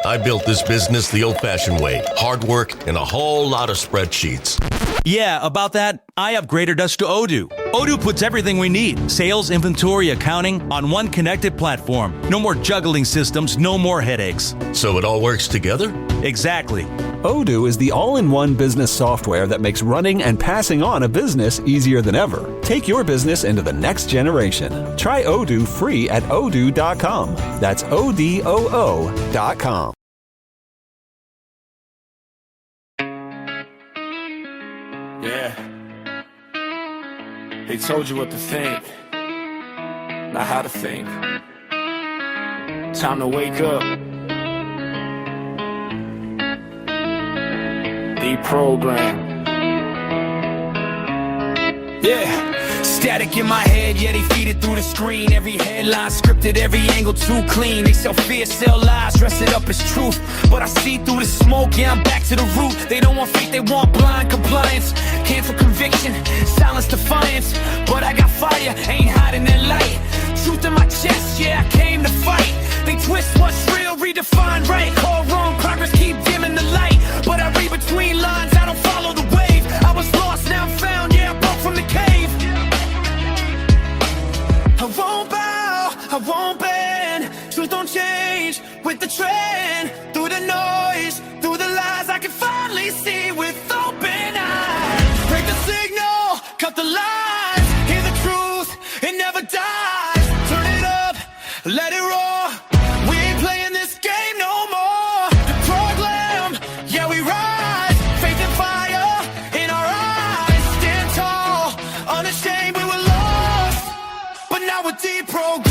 I built this business the old-fashioned way. Hard work and a whole lot of spreadsheets. Yeah, about that, I upgraded us to Odoo. Odoo puts everything we need, sales, inventory, accounting, on one connected platform. No more juggling systems, no more headaches. So it all works together? Exactly. Odoo is the all-in-one business software that makes running and passing on a business easier than ever. Take your business into the next generation. Try Odoo free at odoo.com. That's ODOO.com. Yeah. They told you what to think, not how to think. Time to wake up. DeProgrammed. Yeah. Static in my head, yeah, they feed it through the screen. Every headline scripted, every angle too clean. They sell fear, sell lies, dress it up as truth. But I see through the smoke, yeah, I'm back to the root. They don't want faith, they want blind compliance. Cancel conviction, silence defiance. But I got fire, ain't hiding that light. Truth in my chest, yeah, I came to fight. They twist what's real, redefine right. Call wrong, progress keep dimming the light. But I read between lines, I don't follow the wave. I was lost, now I'm found, yeah, I broke from the cave. I won't bow, I won't bend. Truth don't change with the trend. Through the noise, through the lies, I can finally see with open eyes. Break the signal, cut the lies. Hear the truth, it never dies. Turn it up, let it roar. We ain't playing this game no more. DeProgrammed, yeah, we rise. Faith and fire in our eyes. Stand tall, unashamed, we were lost. But now we're deprogrammed.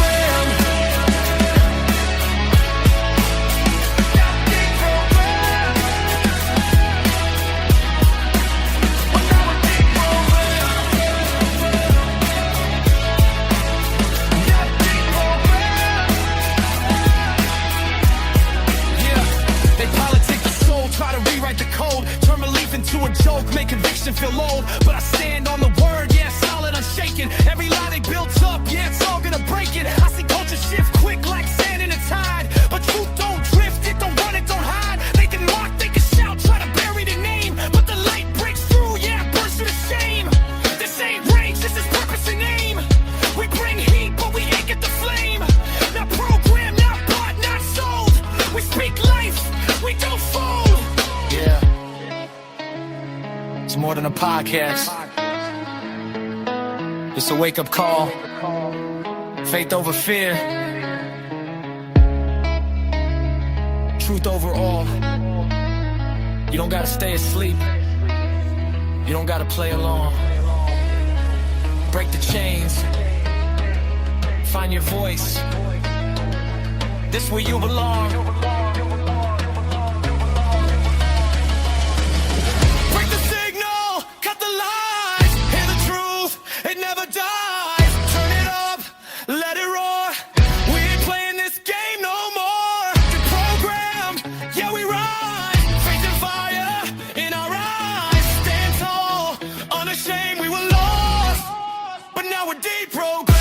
Try to rewrite the code, turn belief into a joke, make conviction feel old. But I stand on the word, yeah, solid, unshaken. Every lie they built up, yeah, it's all gonna break it. I see culture shift quick like sand in a tide. But truth don't drift, it don't run, it don't hide. They can mock, they can shout, try to bury the name. But the light breaks through, yeah, bursts to the shame. This ain't rage, this is purpose and aim. We bring heat, but we ain't get the flame. Not programmed, not bought, not sold. We speak life, we don't fold. Yeah, it's more than a podcast. It's a wake-up call. Faith over fear. Truth over all. You don't gotta stay asleep. You don't gotta play along. Break the chains. Find your voice. This where you belong. It never dies. Turn it up, let it roar. We ain't playing this game no more. DeProgrammed, yeah, we rise. Faith and fire in our eyes. Stand tall, unashamed, we were lost. But now we're deprogrammed.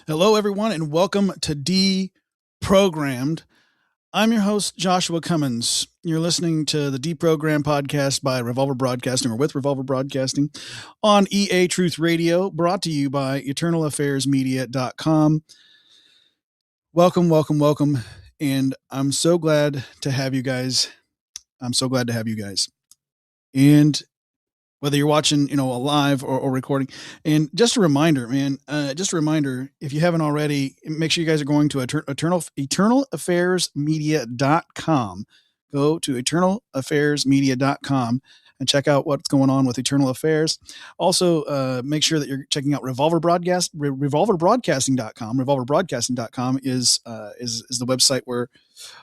Hello, everyone, and welcome to DeProgrammed. I'm your host, Joshua Cummins. You're listening to the DeProgrammed podcast by Revolver Broadcasting, or with Revolver Broadcasting, on EA Truth Radio, brought to you by EternalAffairsMedia.com. Welcome, welcome, welcome, and I'm so glad to have you guys. And whether you're watching, a live or recording. And just a reminder, man, if you haven't already, make sure you guys are going to EternalAffairsMedia.com. Go to EternalAffairsMedia.com and check out what's going on with Eternal Affairs. Also, make sure that you're checking out RevolverBroadcasting.com. RevolverBroadcasting.com is the website where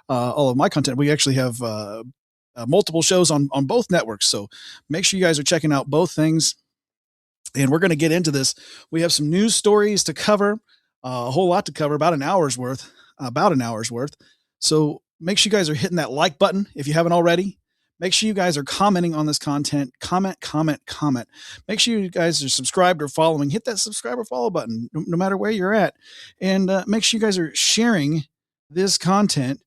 all of my content. We actually have multiple shows on both networks. So make sure you guys are checking out both things. And we're going to get into this. We have some news stories to cover, a whole lot to cover, about an hour's worth. So make sure you guys are hitting that like button if you haven't already. Make sure you guys are commenting on this content. Comment. Make sure you guys are subscribed or following. Hit that subscribe or follow button, no matter where you're at. And make sure you guys are sharing this content,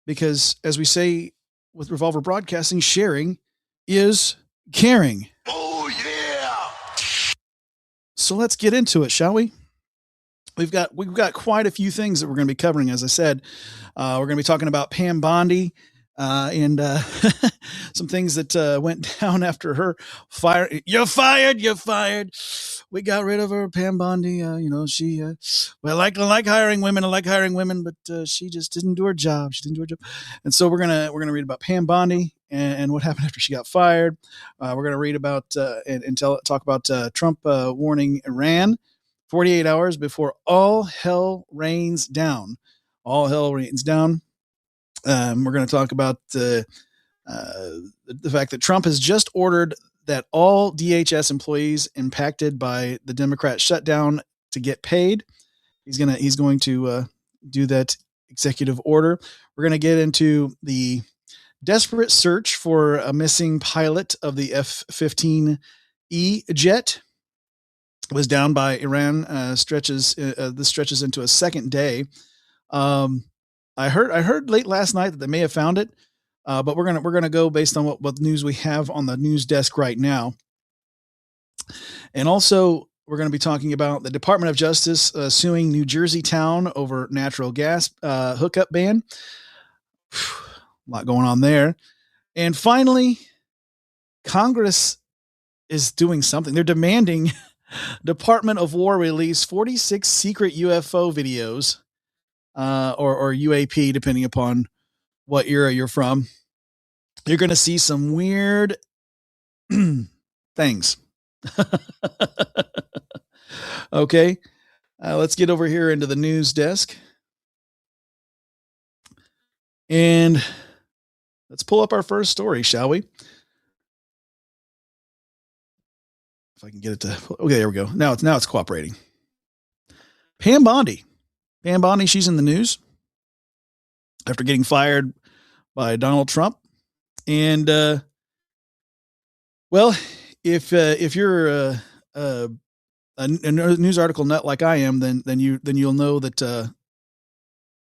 because as we say with Revolver Broadcasting, sharing is caring. Oh, yeah! So let's get into it, shall we? We've got quite a few things that we're going to be covering. As I said, we're going to be talking about Pam Bondi and some things that went down after her fire. You're fired. We got rid of her, Pam Bondi. She well, I like hiring women, but she just didn't do her job. And so we're gonna read about Pam Bondi and what happened after she got fired. We're gonna read about talk about Trump warning Iran 48 hours before all hell rains down. We're going to talk about the fact that Trump has just ordered that all DHS employees impacted by the Democrat shutdown to get paid. He's going to do that executive order. We're going to get into the desperate search for a missing pilot of the F-15E jet. Was down by Iran. This stretches into a second day. I heard late last night that they may have found it, but we're gonna go based on what news we have on the news desk right now. And also, we're going to be talking about the Department of Justice suing New Jersey town over natural gas hookup ban. A lot going on there. And finally, Congress is doing something. They're demanding Department of War release 46 secret UFO videos, or UAP, depending upon what era you're from. You're going to see some weird things. Okay. Let's get over here into the news desk. And let's pull up our first story, shall we? If I can get it to, okay, there we go. Now it's cooperating. Pam Bondi, she's in the news after getting fired by Donald Trump. And, well, if you're a news article nut like I am, then you'll know that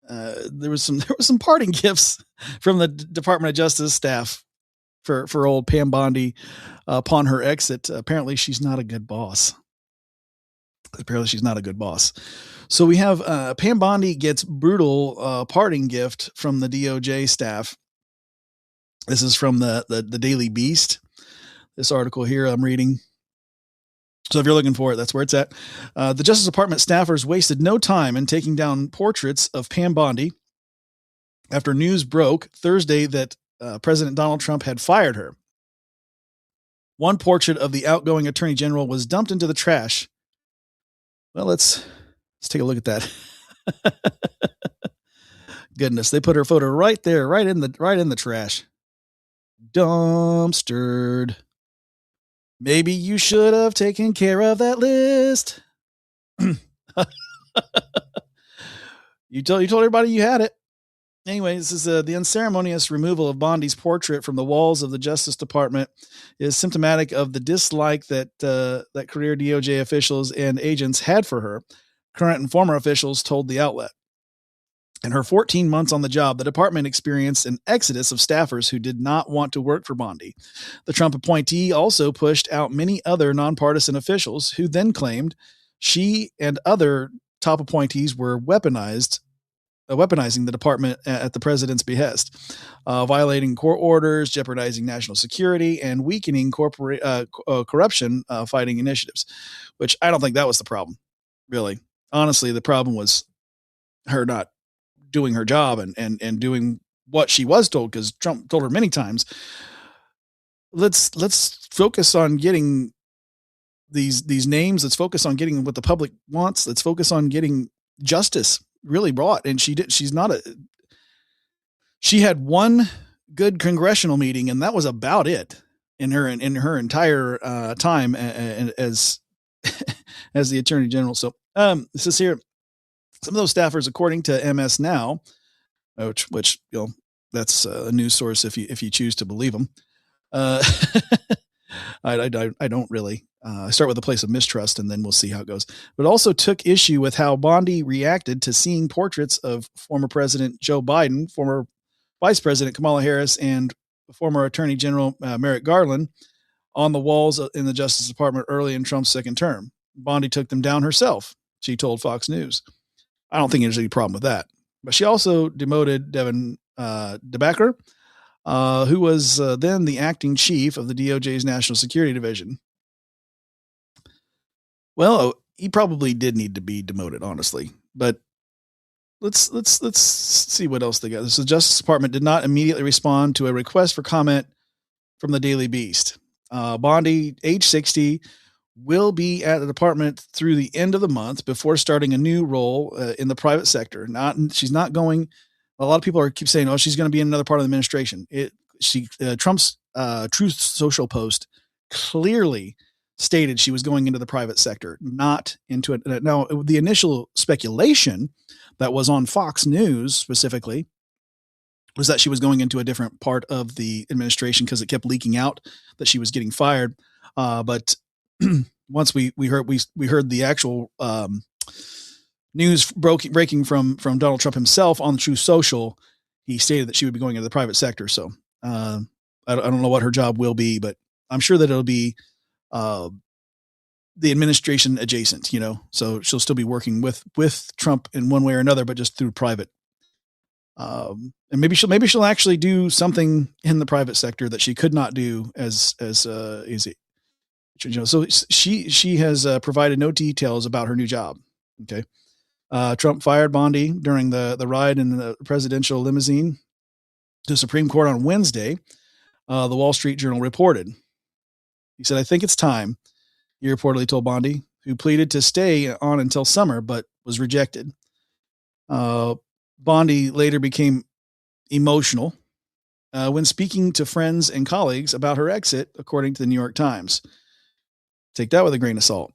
there was some parting gifts from the Department of Justice staff for old Pam Bondi upon her exit. Apparently she's not a good boss. So we have Pam Bondi gets brutal parting gift from the DOJ staff. This is from the Daily Beast. This article here I'm reading. So if you're looking for it, that's where it's at. The Justice Department staffers wasted no time in taking down portraits of Pam Bondi after news broke Thursday that President Donald Trump had fired her. One portrait of the outgoing Attorney General was dumped into the trash. Well, let's take a look at that. Goodness, they put her photo right there, right in the trash. Dumpstered. Maybe you should have taken care of that list. You told everybody you had it. Anyway, this is the unceremonious removal of Bondi's portrait from the walls of the Justice Department is symptomatic of the dislike that career DOJ officials and agents had for her. Current and former officials told the outlet. In her 14 months on the job, the department experienced an exodus of staffers who did not want to work for Bondi. The Trump appointee also pushed out many other nonpartisan officials who then claimed she and other top appointees were weaponizing the department at the president's behest, violating court orders, jeopardizing national security, and weakening corruption fighting initiatives, which I don't think that was the problem, really. Honestly, the problem was her not doing her job and doing what she was told, because Trump told her many times, let's focus on getting these names. Let's focus on getting what the public wants. Let's focus on getting justice really brought. And she had one good congressional meeting, and that was about it in her entire time as as the attorney general. So this is here. Some of those staffers, according to MS Now, which that's a news source if you choose to believe them. I don't really. I start with a place of mistrust, and then we'll see how it goes. But also took issue with how Bondi reacted to seeing portraits of former President Joe Biden, former Vice President Kamala Harris, and former Attorney General Merrick Garland on the walls in the Justice Department early in Trump's second term. Bondi took them down herself, she told Fox News. I don't think there's any problem with that. But she also demoted Devin DeBacker, who was then the acting chief of the DOJ's National Security Division. Well, he probably did need to be demoted, honestly. But let's see what else they got. So the Justice Department did not immediately respond to a request for comment from the Daily Beast. Bondi, age 60, will be at the department through the end of the month before starting a new role in the private sector. She's not going. A lot of people keep saying, "Oh, she's going to be in another part of the administration." Trump's Truth Social post clearly stated she was going into the private sector, not into it. Now, the initial speculation that was on Fox News specifically was that she was going into a different part of the administration because it kept leaking out that she was getting fired. But once we heard the actual news breaking from Donald Trump himself on the Truth Social, he stated that she would be going into the private sector. So I don't know what her job will be, but I'm sure that it'll be the administration adjacent, so she'll still be working with Trump in one way or another, but just through private. And maybe she'll actually do something in the private sector that she could not do as easy. So she has provided no details about her new job. Okay. Trump fired Bondi during the ride in the presidential limousine to the Supreme Court on Wednesday. The Wall Street Journal reported. He said, "I think it's time," he reportedly told Bondi, who pleaded to stay on until summer, but was rejected. Bondi later became emotional when speaking to friends and colleagues about her exit, according to the New York Times. Take that with a grain of salt.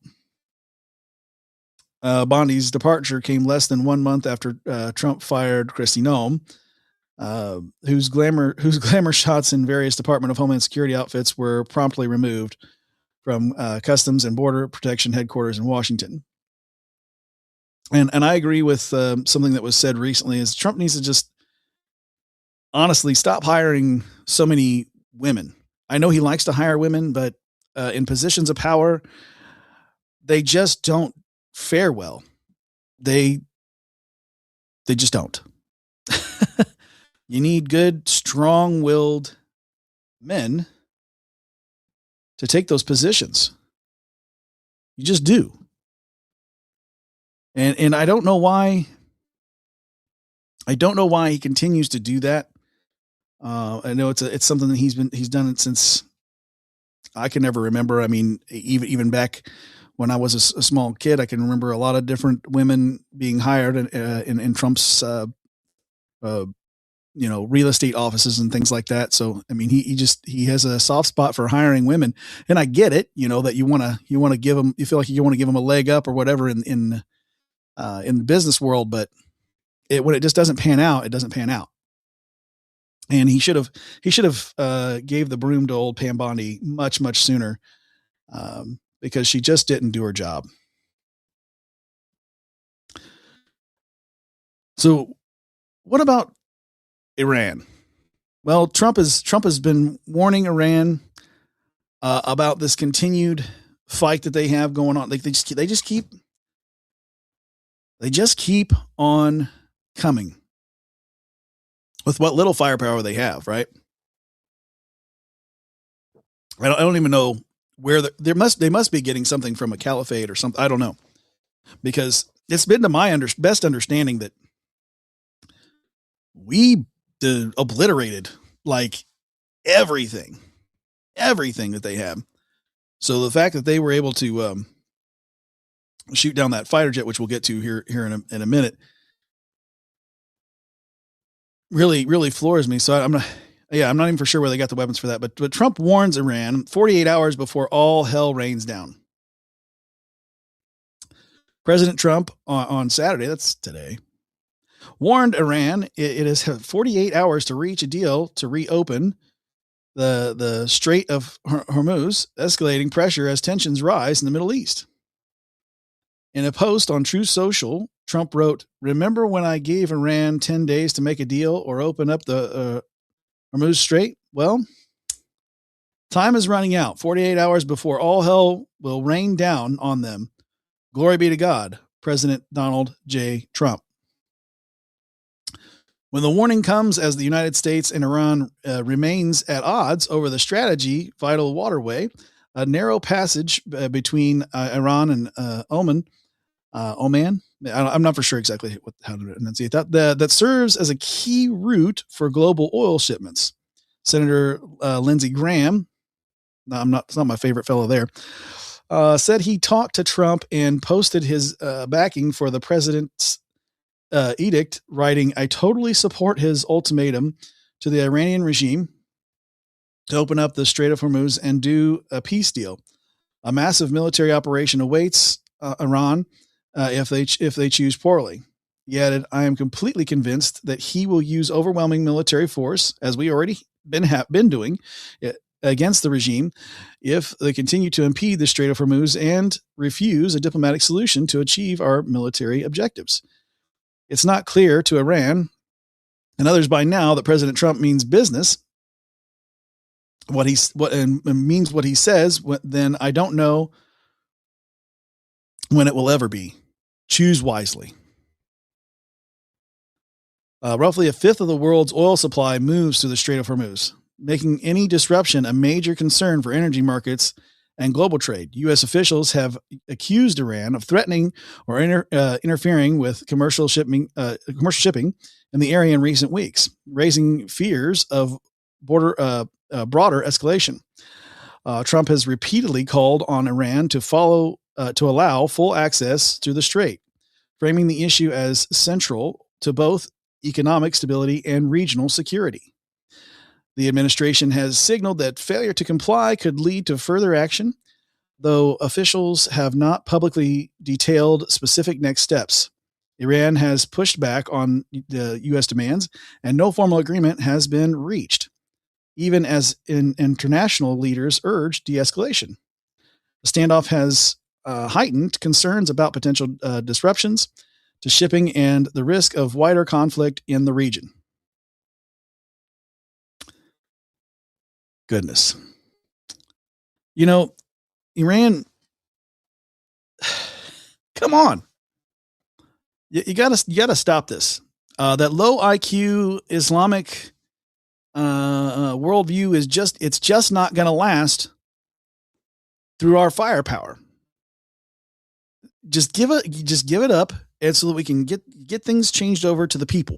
Bondi's departure came less than 1 month after Trump fired Kristi Noem, whose glamour shots in various Department of Homeland Security outfits were promptly removed from Customs and Border Protection headquarters in Washington. And I agree with something that was said recently is Trump needs to just honestly stop hiring so many women. I know he likes to hire women, but in positions of power, they just don't fare well. They just don't. You need good, strong-willed men to take those positions. You just do. And I don't know why. I don't know why he continues to do that. I know it's something that he's done it since I can never remember. I mean, even back when I was a small kid, I can remember a lot of different women being hired in Trump's real estate offices and things like that. So, I mean, he has a soft spot for hiring women, and I get it, that you want to give them, you feel like you want to give them a leg up or whatever in the business world, but when it just doesn't pan out, it doesn't pan out. And he should have gave the broom to old Pam Bondi much, much sooner, because she just didn't do her job. So what about Iran? Well, Trump has been warning Iran about this continued fight that they have going on. They just keep on coming with what little firepower they have, right? I don't even know where they must be getting something from a caliphate or something. I don't know, because it's been to my best understanding that we obliterated like everything that they have. So the fact that they were able to shoot down that fighter jet, which we'll get to here in a minute, really floors me. So I'm not even for sure where they got the weapons for that. But Trump warns Iran 48 hours before all hell rains down. President Trump on Saturday, that's today, warned Iran it has 48 hours to reach a deal to reopen the Strait of Hormuz, escalating pressure as tensions rise in the Middle East. In a post on Truth Social, Trump wrote, "Remember when I gave Iran 10 days to make a deal or open up the Hormuz Strait? Well, time is running out, 48 hours before all hell will rain down on them. Glory be to God," President Donald J. Trump. When the warning comes as the United States and Iran remains at odds over the strategy vital waterway, a narrow passage between Iran and Oman, I'm not for sure exactly how to enunciate that serves as a key route for global oil shipments. Senator Lindsey Graham, it's not my favorite fellow there, said he talked to Trump and posted his backing for the president's edict, writing, "I totally support his ultimatum to the Iranian regime to open up the Strait of Hormuz and do a peace deal. A massive military operation awaits Iran if they choose poorly." He added, "I am completely convinced that he will use overwhelming military force, as we already been doing, against the regime if they continue to impede the Strait of Hormuz and refuse a diplomatic solution to achieve our military objectives. It's not clear to Iran and others by now that President Trump means business. Means what he says, then I don't know when it will ever be. Choose wisely." Roughly a fifth of the world's oil supply moves through the Strait of Hormuz, making any disruption a major concern for energy markets and global trade. U.S. officials have accused Iran of threatening or interfering with commercial shipping in the area in recent weeks, raising fears of broader escalation. Trump has repeatedly called on Iran to allow full access through the strait, framing the issue as central to both economic stability and regional security. The administration has signaled that failure to comply could lead to further action, though officials have not publicly detailed specific next steps. Iran has pushed back on the U.S. demands, and no formal agreement has been reached, even as international leaders urge de-escalation. The standoff has heightened concerns about potential disruptions to shipping and the risk of wider conflict in the region. Goodness. You know, Iran, come on. You gotta stop this. That low IQ Islamic worldview it's just not going to last through our firepower. Just give it up, and so that we can get things changed over to the people.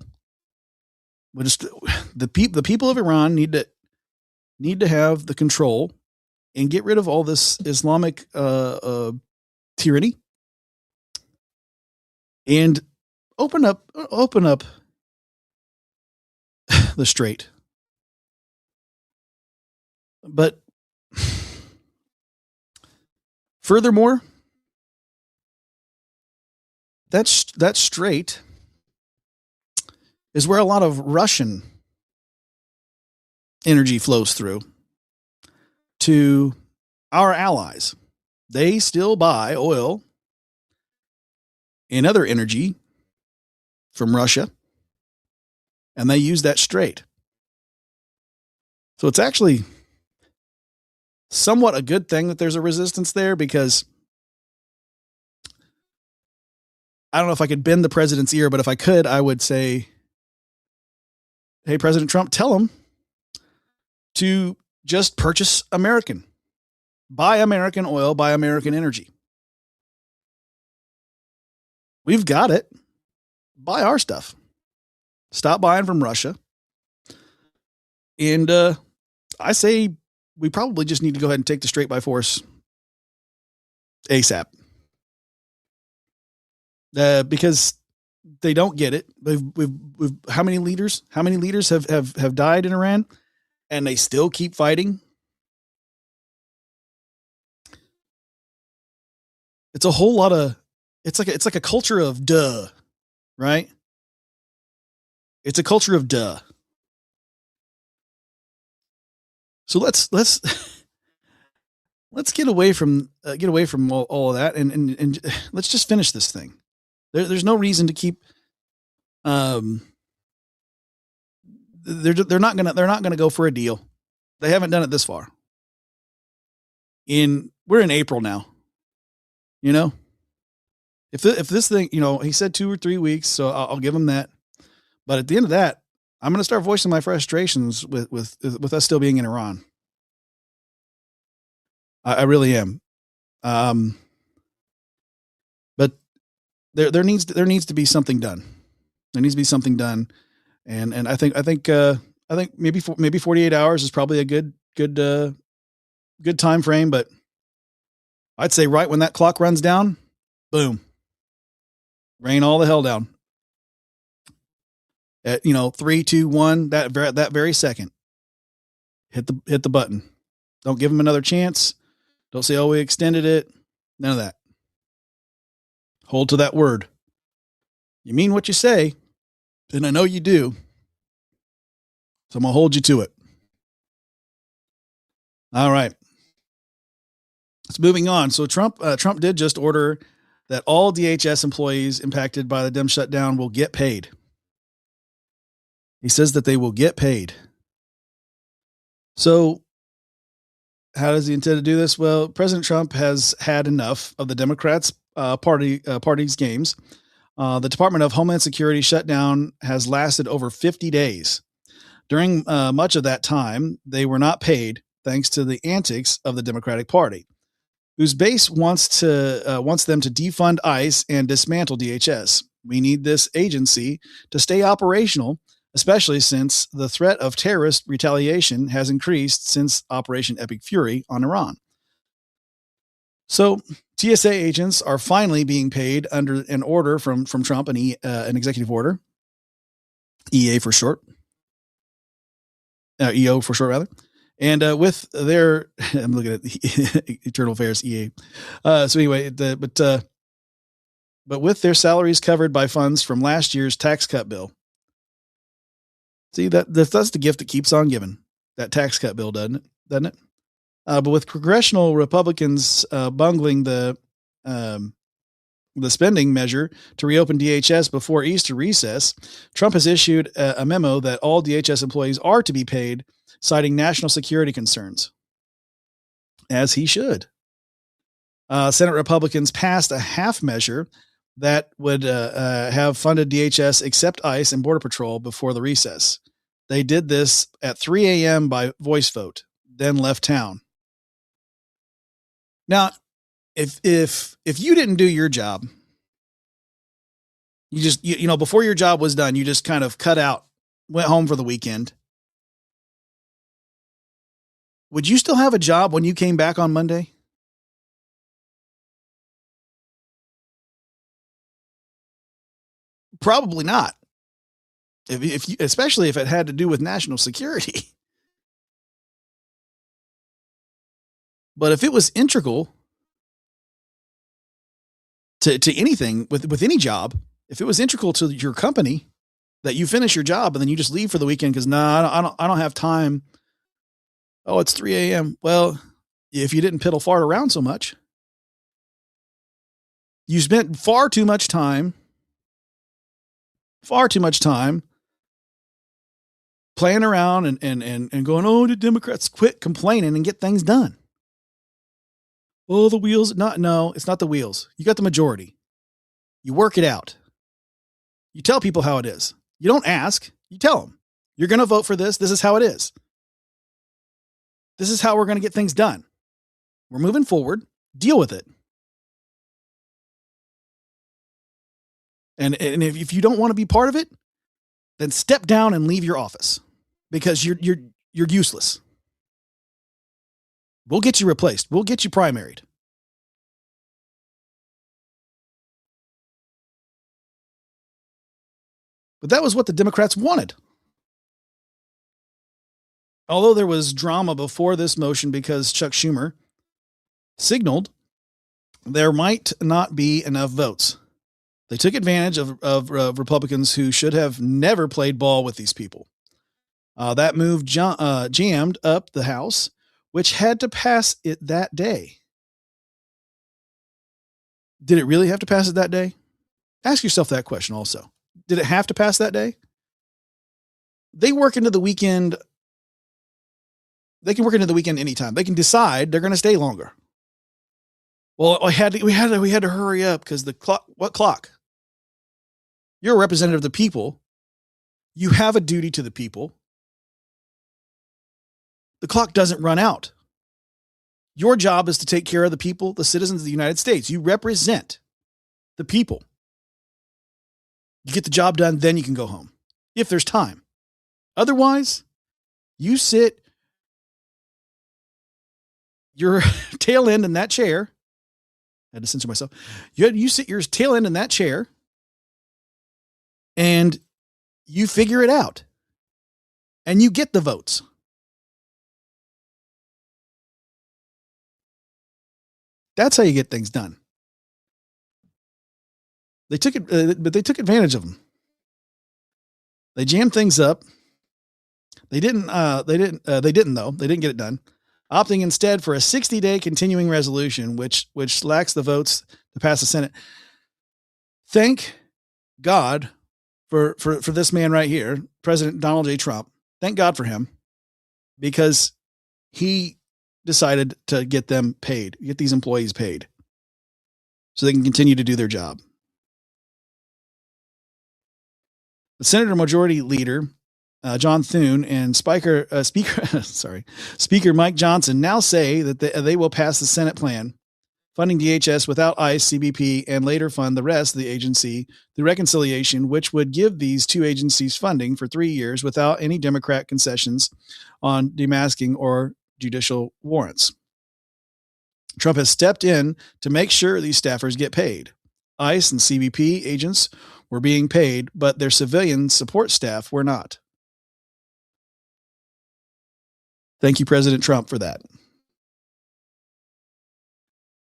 The people of Iran need to have the control and get rid of all this Islamic tyranny and open up the strait. But furthermore, that strait is where a lot of Russian energy flows through to our allies. They still buy oil and other energy from Russia, and they use that strait. So it's actually somewhat a good thing that there's a resistance there, because I don't know if I could bend the president's ear, but if I could, I would say, hey, President Trump, tell him to just purchase American. Buy American oil, buy American energy. We've got it. Buy our stuff. Stop buying from Russia. And I say we probably just need to go ahead and take the strait by force ASAP. Because they don't get it. We've how many leaders have died in Iran, and they still keep fighting? It's a whole lot of it's like a culture of duh, right? It's a culture of duh. So let's let's get away from all of that and let's just finish this thing. There's no reason to keep. They're not gonna go for a deal. They haven't done it this far. We're in April now. You know, if this thing, he said 2 or 3 weeks, so I'll give him that. But at the end of that, I'm going to start voicing my frustrations with us still being in Iran. I really am. But there needs to be something done. There needs to be something done, and I think maybe 48 hours is probably a good time frame. But I'd say right when that clock runs down, boom, rain all the hell down. At 3, 2, 1, that very second, hit the button. Don't give them another chance. Don't say, "Oh, we extended it." None of that. Hold to that word. You mean what you say, and I know you do. So I'm gonna hold you to it. All right. It's moving on. So Trump did just order that all DHS employees impacted by the Dem shutdown will get paid. He says that they will get paid. So how does he intend to do this? Well, President Trump has had enough of the Democrats' party's games. The Department of Homeland Security shutdown has lasted over 50 days. During much of that time, they were not paid thanks to the antics of the Democratic Party, whose base wants them to defund ICE and dismantle DHS. We need this agency to stay operational, especially since the threat of terrorist retaliation has increased since Operation Epic Fury on Iran. So TSA agents are finally being paid under an order from Trump, an executive order, EA for short, EO for short rather. And with their, I'm looking at the Internal Affairs EA. So anyway, but with their salaries covered by funds from last year's tax cut bill. See, that's the gift that keeps on giving. That tax cut bill, doesn't it? But with congressional Republicans bungling the spending measure to reopen DHS before Easter recess, Trump has issued a memo that all DHS employees are to be paid, citing national security concerns. As he should. Senate Republicans passed a half measure that would have funded DHS except ICE and Border Patrol before the recess. They did this at 3 a.m. by voice vote, then left town. Now, if you didn't do your job, you just, before your job was done, you just kind of cut out, went home for the weekend. Would you still have a job when you came back on Monday? Probably not. If you, especially if it had to do with national security. But if it was integral to anything with any job, if it was integral to your company that you finish your job and then you just leave for the weekend because I don't have time. Oh, it's 3 a.m. Well, if you didn't piddle fart around so much, you spent far too much time playing around and going, oh, the Democrats quit complaining and get things done. Oh, the wheels. No, it's not the wheels. You got the majority. You work it out. You tell people how it is. You don't ask. You tell them. You're going to vote for this. This is how it is. This is how we're going to get things done. We're moving forward. Deal with it. And if you don't want to be part of it, then step down and leave your office because you're useless. We'll get you replaced. We'll get you primaried. But that was what the Democrats wanted. Although there was drama before this motion because Chuck Schumer signaled there might not be enough votes. They took advantage of Republicans who should have never played ball with these people. That move jammed up the House, which had to pass it that day. Did it really have to pass it that day? Ask yourself that question also. Did it have to pass that day? They work into the weekend. They can work into the weekend anytime. They can decide they're going to stay longer. Well, we had to hurry up because the clock. What clock? You're a representative of the people. You have a duty to the people. The clock doesn't run out. Your job is to take care of the people, the citizens of the United States. You represent the people. You get the job done, then you can go home if there's time. Otherwise, you sit your tail end in that chair. I had to censor myself. You sit your tail end in that chair and you figure it out and you get the votes. That's how you get things done. They took it, but they took advantage of them. They jammed things up. They didn't though. They didn't get it done. Opting instead for a 60-day continuing resolution, which lacks the votes to pass the Senate. Thank God for this man right here, President Donald J. Trump. Thank God for him, because he decided to get them paid, get these employees paid, so they can continue to do their job. The Senator Majority Leader John Thune and Speaker Mike Johnson now say that they will pass the Senate plan, funding DHS without ICE, CBP, and later fund the rest of the agency through reconciliation, which would give these two agencies funding for 3 years without any Democrat concessions on demasking or judicial warrants. Trump has stepped in to make sure these staffers get paid. ICE and CBP agents were being paid, but their civilian support staff were not. Thank you, President Trump, for that.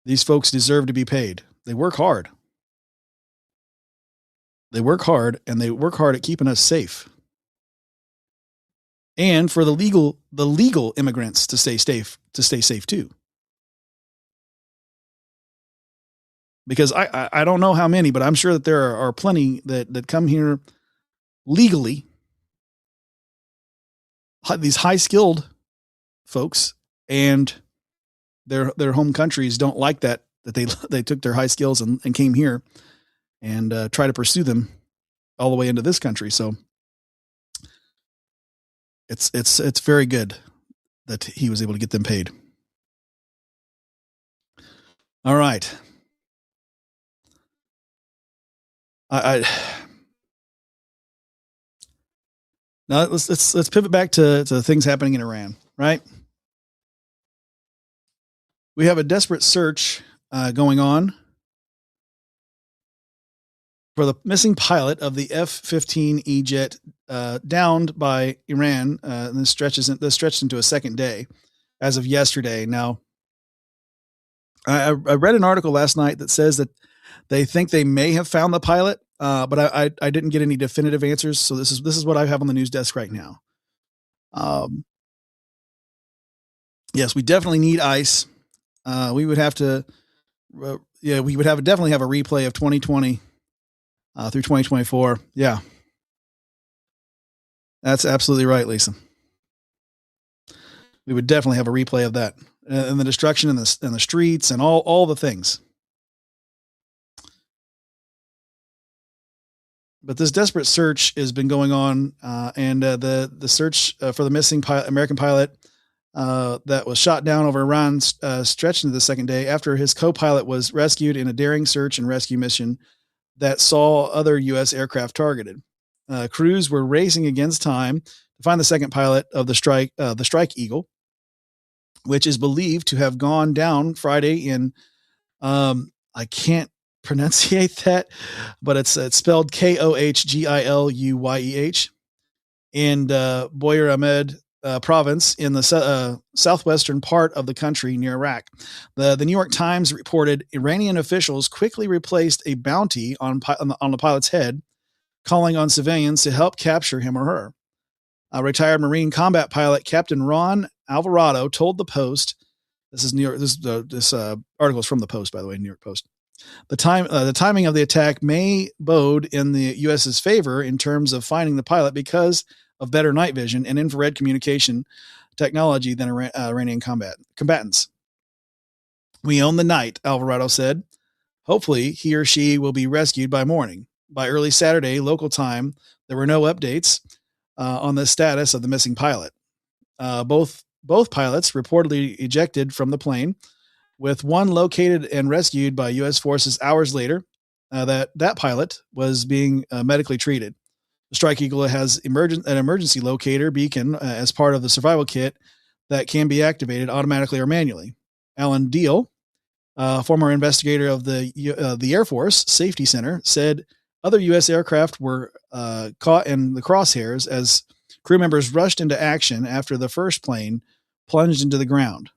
These folks deserve to be paid. They work hard. They work hard, and they work hard at keeping us safe. And for the legal immigrants to stay safe too. Because I don't know how many, but I'm sure that there are plenty that come here legally. These high-skilled folks, and their home countries don't like that they took their high skills and came here and try to pursue them all the way into this country. So it's very good that he was able to get them paid. All right. Now let's pivot back to things happening in Iran, right? We have a desperate search going on for the missing pilot of the F-15E jet downed by Iran. And this stretched into a second day as of yesterday. Now, I read an article last night that says that they think they may have found the pilot, but I didn't get any definitive answers. So this is what I have on the news desk right now. Yes, we definitely need ICE. We would have to, definitely have a replay of 2020 through 2024. Yeah, that's absolutely right, Lisa. We would definitely have a replay of that and the destruction in the streets and all the things. But this desperate search has been going on, and the search for the missing American pilot that was shot down over Iran stretched into the second day after his co-pilot was rescued in a daring search and rescue mission that saw other U.S. aircraft targeted. Crews were racing against time to find the second pilot of the Strike Eagle, which is believed to have gone down Friday in, I can't pronunciate that, but it's spelled Kohgiluyeh, and Boyer Ahmed province in the southwestern part of the country near Iraq. The New York Times reported Iranian officials quickly replaced a bounty on the pilot's head, calling on civilians to help capture him or her. A retired Marine combat pilot, Captain Ron Alvarado, told the Post. This is New York. This article is from the Post, by the way, New York Post. The timing of the attack may bode in the U.S.'s favor in terms of finding the pilot because of better night vision and infrared communication technology than Iranian combatants. We own the night, Alvarado said. Hopefully, he or she will be rescued by morning. By early Saturday, local time, there were no updates on the status of the missing pilot. Both pilots reportedly ejected from the plane, with one located and rescued by U.S. forces hours later. That pilot was being medically treated. The Strike Eagle has an emergency locator beacon as part of the survival kit that can be activated automatically or manually. Alan Deal, former investigator of the Air Force Safety Center, said other U.S. aircraft were caught in the crosshairs as crew members rushed into action after the first plane plunged into the ground.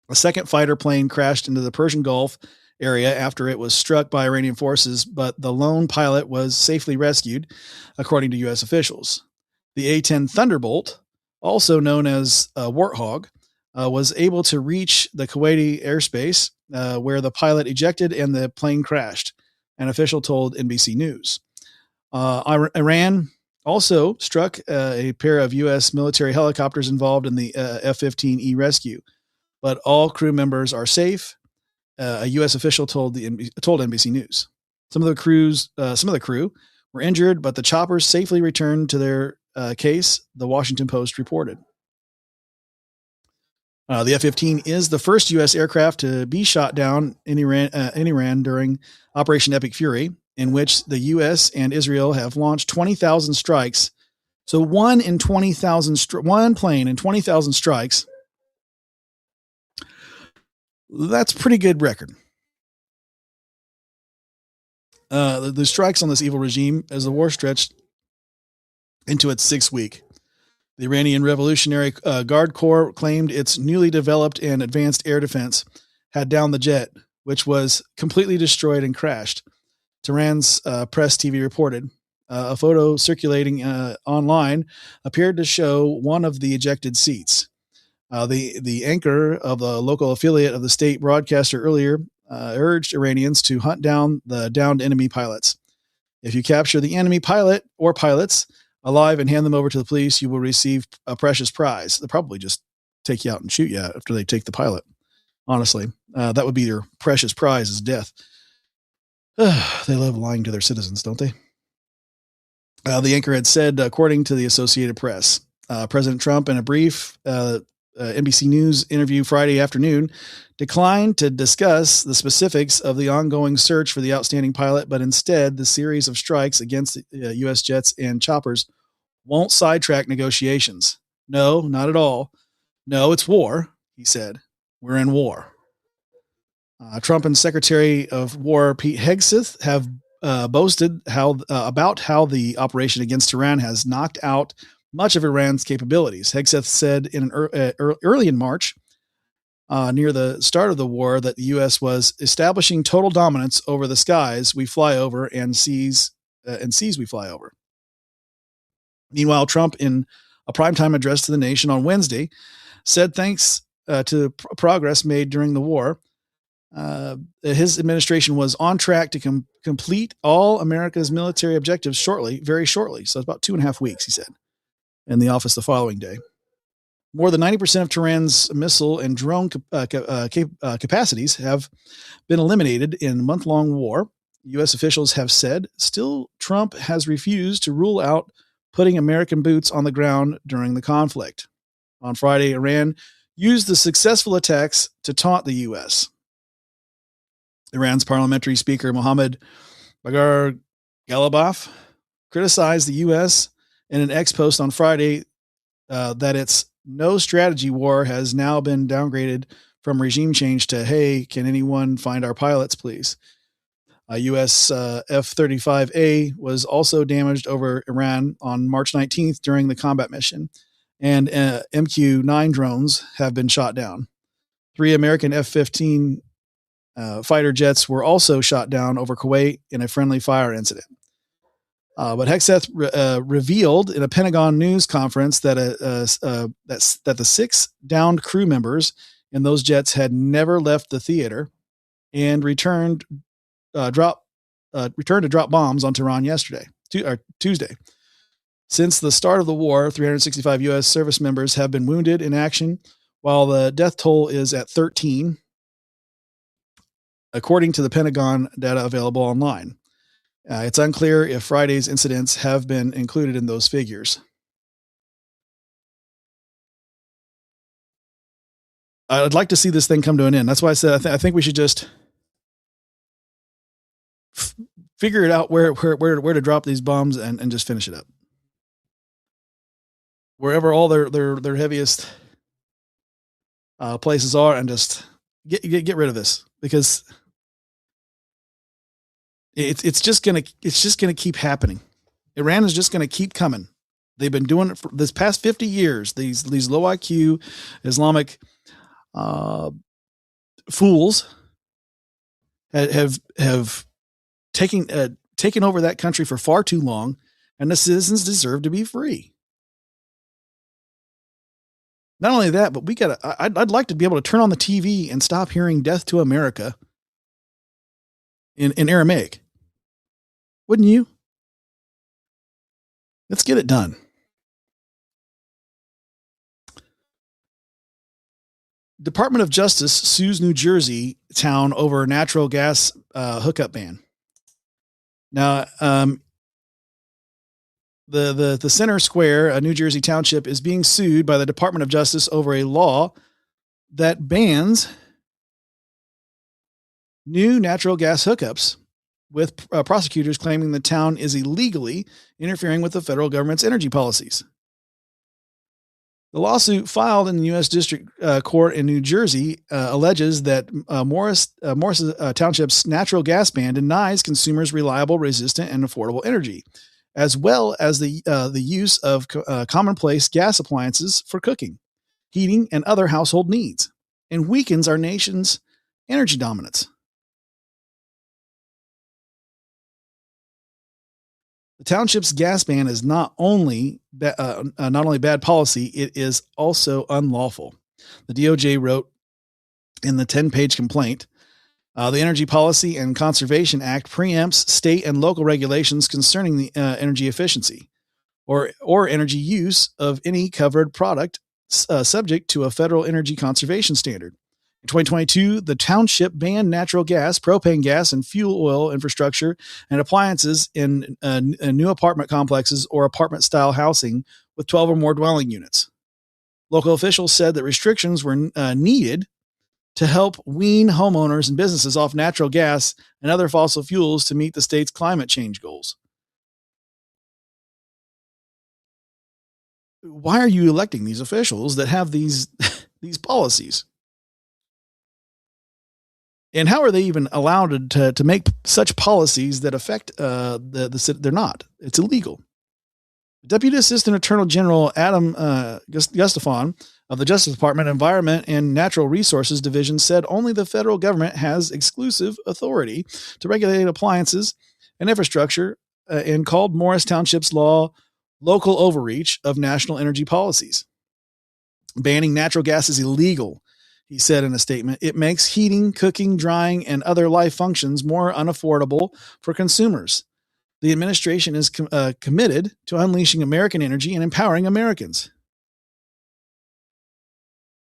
A second fighter plane crashed into the Persian Gulf area after it was struck by Iranian forces, but the lone pilot was safely rescued, according to U.S. officials. The A-10 Thunderbolt, also known as Warthog, was able to reach the Kuwaiti airspace where the pilot ejected and the plane crashed, an official told NBC News. Iran also struck a pair of U.S. military helicopters involved in the F-15E rescue, but all crew members are safe. A U.S. official told NBC News. Some of the crew were injured, but the choppers safely returned to their case, the Washington Post reported. The F-15 is the first U.S. aircraft to be shot down in Iran during Operation Epic Fury, in which the U.S. and Israel have launched 20,000 strikes. So one plane in 20,000 strikes. That's a pretty good record. The strikes on this evil regime as the war stretched into its sixth week. The Iranian Revolutionary Guard Corps claimed its newly developed and advanced air defense had downed the jet, which was completely destroyed and crashed. Tehran's press TV reported. A photo circulating online appeared to show one of the ejected seats. The anchor of the local affiliate of the state broadcaster earlier urged Iranians to hunt down the downed enemy pilots. If you capture the enemy pilot or pilots alive and hand them over to the police, you will receive a precious prize. They'll probably just take you out and shoot you after they take the pilot. Honestly, that would be your precious prize is death. They love lying to their citizens, don't they? The anchor had said, according to the Associated Press, President Trump, in a brief NBC News interview Friday afternoon, declined to discuss the specifics of the ongoing search for the outstanding pilot, but instead the series of strikes against the U.S. jets and choppers won't sidetrack negotiations. No, not at all. No, it's war, he said. We're in war. Trump and Secretary of War Pete Hegseth have boasted about how the operation against Iran has knocked out much of Iran's capabilities. Hegseth said early in March, near the start of the war, that the U.S. was establishing total dominance over the skies we fly over and seas we fly over. Meanwhile, Trump, in a primetime address to the nation on Wednesday, said thanks to progress made during the war, his administration was on track to complete all America's military objectives very shortly. So it's about 2.5 weeks, he said, in the office the following day. More than 90% of Tehran's missile and drone capacities have been eliminated in a month-long war, U.S. officials have said. Still, Trump has refused to rule out putting American boots on the ground during the conflict. On Friday, Iran used the successful attacks to taunt the U.S. Iran's parliamentary speaker, Mohammad Bagher Ghalibaf, criticized the U.S. in an X post on Friday that its no strategy war has now been downgraded from regime change to, hey, can anyone find our pilots, please? A U.S. F-35A was also damaged over Iran on March 19th during the combat mission, and MQ-9 drones have been shot down. 3 American F-15 fighter jets were also shot down over Kuwait in a friendly fire incident. But Hegseth revealed in a Pentagon news conference that that the 6 downed crew members in those jets had never left the theater and returned to drop bombs on Tehran Tuesday. Since the start of the war, 365 U.S. service members have been wounded in action, while the death toll is at 13, according to the Pentagon data available online. It's unclear if Friday's incidents have been included in those figures. I'd like to see this thing come to an end. That's why I said I think we should just figure it out where to drop these bombs and just finish it up. Wherever all their heaviest places are, and just get rid of this, because it's just gonna keep happening. Iran is just gonna keep coming. They've been doing it for this past 50 years. These low IQ Islamic fools have taken over that country for far too long, and the citizens deserve to be free. Not only that, but I'd like to be able to turn on the TV and stop hearing "Death to America" in Aramaic. Wouldn't you? Let's get it done. Department of Justice sues New Jersey town over natural gas hookup ban. Now, the Center Square, a New Jersey township, is being sued by the Department of Justice over a law that bans new natural gas hookups, with prosecutors claiming the town is illegally interfering with the federal government's energy policies. The lawsuit filed in the U.S. District Court in New Jersey alleges that Morris Township's natural gas ban denies consumers reliable, resistant, and affordable energy, as well as the use of commonplace gas appliances for cooking, heating, and other household needs, and weakens our nation's energy dominance. The township's gas ban is not only bad policy, it is also unlawful. The DOJ wrote in the 10-page complaint, the Energy Policy and Conservation Act preempts state and local regulations concerning the energy efficiency or energy use of any covered product subject to a federal energy conservation standard. In 2022, the township banned natural gas, propane gas, and fuel oil infrastructure and appliances in new apartment complexes or apartment-style housing with 12 or more dwelling units. Local officials said that restrictions were needed to help wean homeowners and businesses off natural gas and other fossil fuels to meet the state's climate change goals. Why are you electing these officials that have these policies? And how are they even allowed to make such policies that affect they're not? It's illegal. Deputy Assistant Attorney General Adam Gustafson of the Justice Department Environment and Natural Resources Division said only the federal government has exclusive authority to regulate appliances and infrastructure, and called Morris Township's law local overreach of national energy policies. Banning natural gas is illegal, he said in a statement. It makes heating, cooking, drying, and other life functions more unaffordable for consumers. The administration is committed to unleashing American energy and empowering Americans.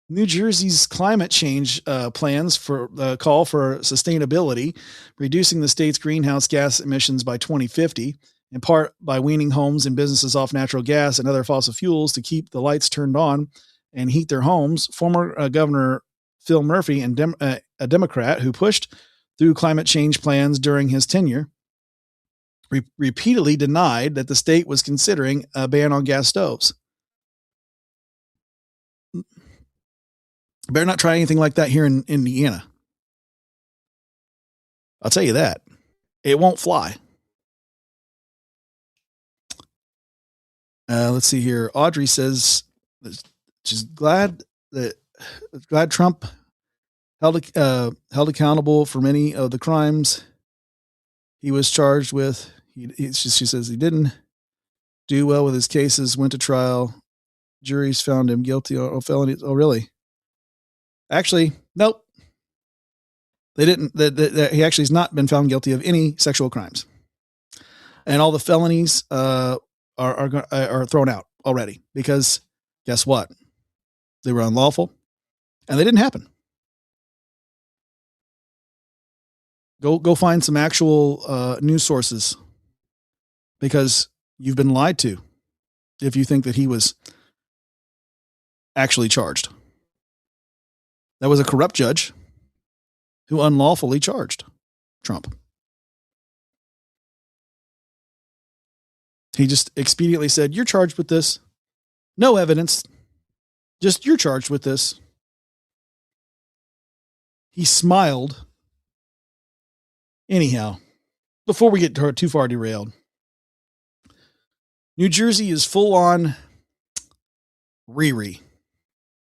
New Jersey's climate change plans call for sustainability, reducing the state's greenhouse gas emissions by 2050, in part by weaning homes and businesses off natural gas and other fossil fuels to keep the lights turned on and heat their homes. Former Governor Phil Murphy, and a Democrat who pushed through climate change plans during his tenure, repeatedly denied that the state was considering a ban on gas stoves. Better not try anything like that here in Indiana. I'll tell you that. it won't fly. Let's see here. Audrey says she's glad Trump held accountable for many of the crimes he was charged with. She says he didn't do well with his cases, went to trial. Juries found him guilty of felonies. Oh, really? Actually, nope. They didn't. He actually has not been found guilty of any sexual crimes, and all the felonies are thrown out already because guess what? They were unlawful, and they didn't happen. Go find some actual news sources because you've been lied to if you think that he was actually charged. That was a corrupt judge who unlawfully charged Trump. He just expediently said, "You're charged with this. No evidence. Just you're charged with this." He smiled. Anyhow, before we get too far derailed, New Jersey is full on Riri.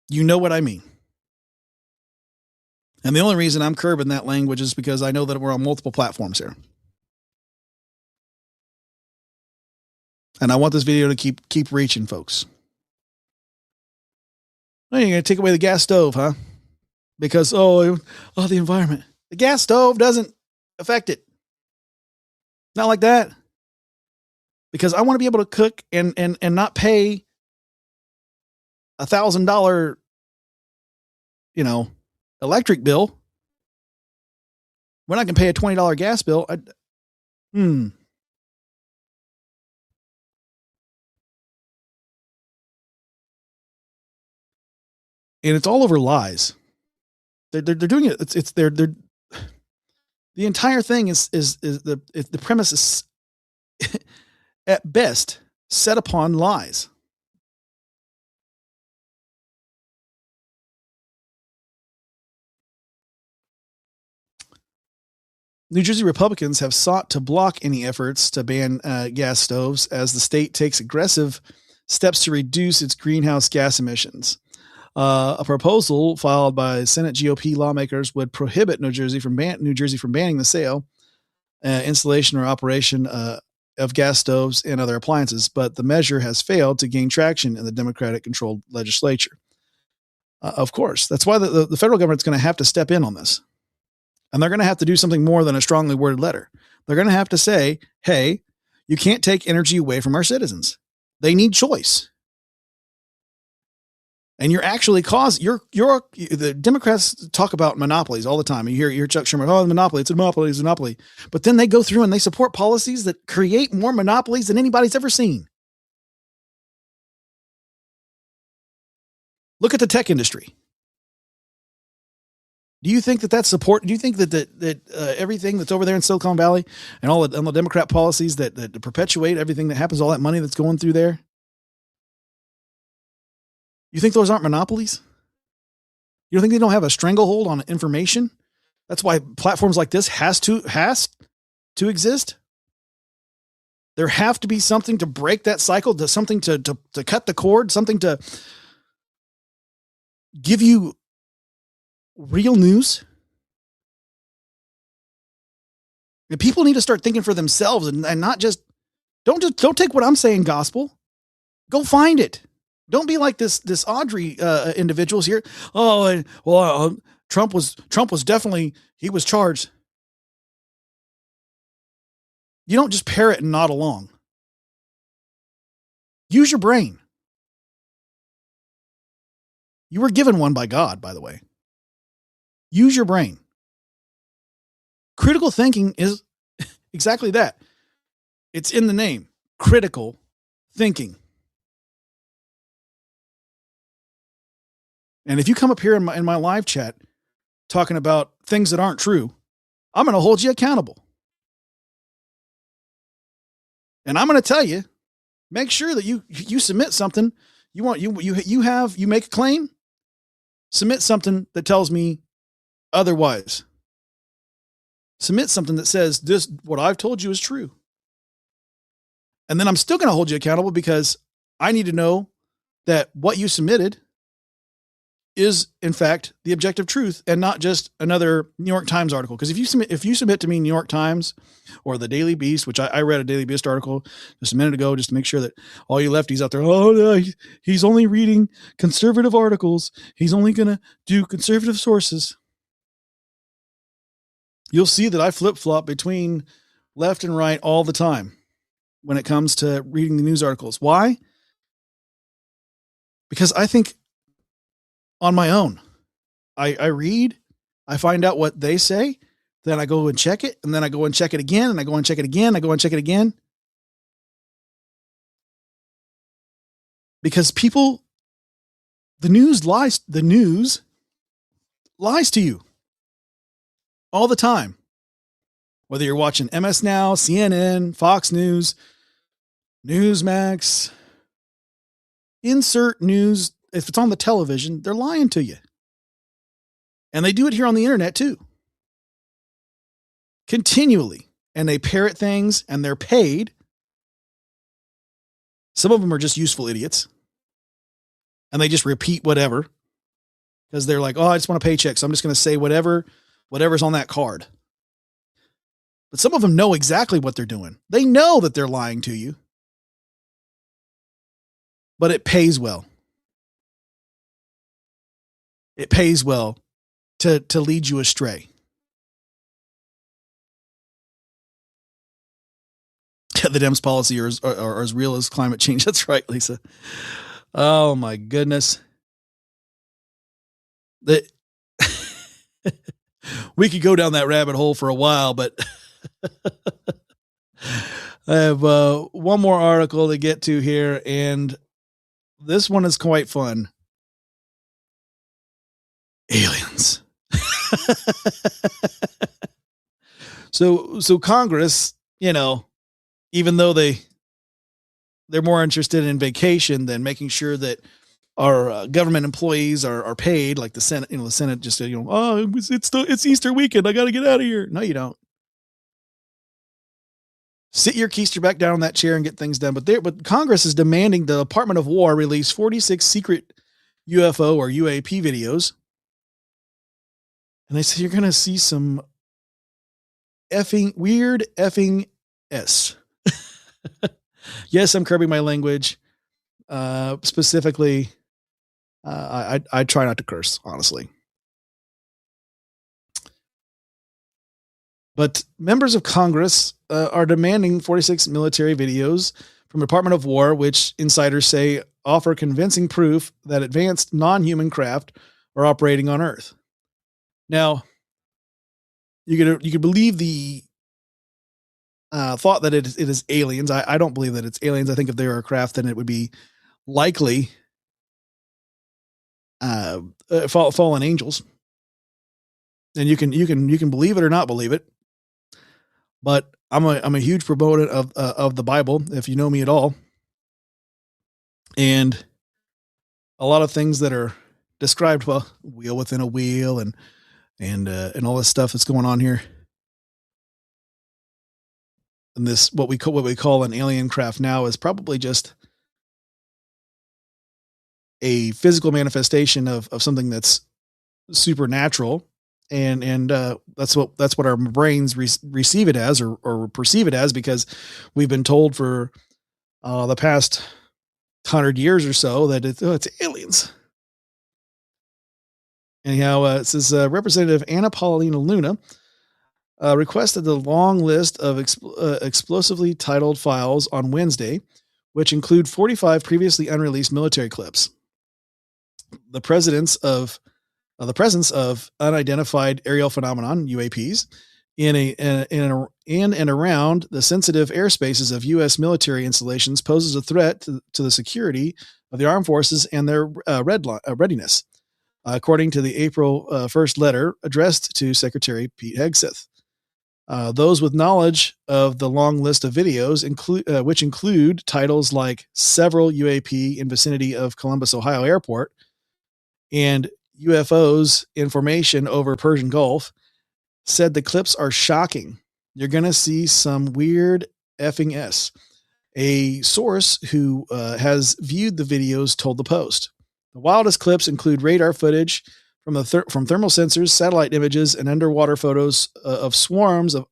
You know what I mean. And the only reason I'm curbing that language is because I know that we're on multiple platforms here. And I want this video to keep reaching, folks. Oh, you're going to take away the gas stove, huh? Because, the environment. The gas stove doesn't affect it. Not like that. Because I want to be able to cook and not pay $1,000, electric bill. We're not going to pay a $20 gas bill. And it's all over lies. They're doing it. They're the entire thing is the premise is at best set upon lies. New Jersey Republicans have sought to block any efforts to ban gas stoves as the state takes aggressive steps to reduce its greenhouse gas emissions. A proposal filed by Senate GOP lawmakers would prohibit New Jersey from banning the sale, installation, or operation of gas stoves and other appliances, but the measure has failed to gain traction in the Democratic-controlled legislature. Of course, that's why the federal government's going to have to step in on this. And they're going to have to do something more than a strongly worded letter. They're going to have to say, hey, you can't take energy away from our citizens. They need choice. And you're actually the Democrats talk about monopolies all the time. You hear Chuck Schumer, it's a monopoly. But then they go through and they support policies that create more monopolies than anybody's ever seen. Look at the tech industry. Do you think that's support? Do you think that everything that's over there in Silicon Valley and all the Democrat policies that perpetuate everything that happens, all that money that's going through there? You think those aren't monopolies? You don't think they don't have a stranglehold on information? That's why platforms like this has to exist. There have to be something to break that cycle, something to cut the cord, something to give you real news. And people need to start thinking for themselves and not don't take what I'm saying gospel. Go find it. Don't be like this Audrey individuals here. Trump was definitely, he was charged. You don't just parrot and nod along. Use your brain. You were given one by God, by the way. Use your brain. Critical thinking is exactly that. It's in the name. Critical thinking. And if you come up here in my live chat talking about things that aren't true, I'm going to hold you accountable. And I'm going to tell you, make sure that you submit something. You make a claim, submit something that tells me otherwise. submit something that says this, what I've told you is true. And then I'm still going to hold you accountable because I need to know that what you submitted is in fact the objective truth and not just another New York Times article. Because if you submit to me New York Times or the Daily Beast, which I read a Daily Beast article just a minute ago, just to make sure that all you lefties out there, oh no, he's only reading conservative articles. He's only going to do conservative sources. You'll see that I flip-flop between left and right all the time when it comes to reading the news articles. Why? Because I think on my own, I read, I find out what they say, then I go and check it, and then I go and check it again, and I go and check it again, I go and check it again. Because the news lies to you all the time. Whether you're watching MS Now, CNN, Fox News, Newsmax, insert news, if it's on the television, they're lying to you. And they do it here on the internet too. Continually. And they parrot things and they're paid. Some of them are just useful idiots. And they just repeat whatever. Because they're like, oh, I just want a paycheck, so I'm just going to say whatever's on that card. But some of them know exactly what they're doing. They know that they're lying to you. But it pays well. It pays well to lead you astray. The Dems policy are as real as climate change. That's right, Lisa. Oh my goodness. We could go down that rabbit hole for a while, but I have one more article to get to here, and this one is quite fun. Aliens. So Congress, even though they're more interested in vacation than making sure that our government employees are paid, like the Senate. The Senate just said, oh, it's Easter weekend, I got to get out of here. No, you don't. Sit your keister back down on that chair and get things done. But Congress is demanding the Department of War release 46 secret UFO or UAP videos. And they say you're going to see some weird effing S. Yes, I'm curbing my language. Specifically, I try not to curse, honestly. But members of Congress are demanding 46 military videos from the Department of War, which insiders say offer convincing proof that advanced non-human craft are operating on Earth. Now, you could believe the thought that it is aliens. I don't believe that it's aliens. I think if they were a craft, then it would be likely fallen angels. And you can believe it or not believe it. But I'm a huge proponent of the Bible, if you know me at all. And a lot of things that are described, well, wheel within a wheel and all this stuff that's going on here. And this, what we call an alien craft now, is probably just a physical manifestation of something that's supernatural. And that's what our brains receive it as or perceive it as, because we've been told for the past 100 years or so that it's aliens. Anyhow, it says Representative Anna Paulina Luna requested the long list of explosively titled files on Wednesday, which include 45 previously unreleased military clips. The presence of unidentified aerial phenomenon (UAPs) in and around the sensitive airspaces of U.S. military installations poses a threat to the security of the armed forces and their readiness, according to the April 1st letter addressed to Secretary Pete Hegseth. Those with knowledge of the long list of videos which include titles like several UAP in vicinity of Columbus, Ohio airport, and UFOs in formation over Persian Gulf, said the clips are shocking. You're going to see some weird effing S. A source who has viewed the videos told the Post. The wildest clips include radar footage from from thermal sensors, satellite images, and underwater photos of swarms of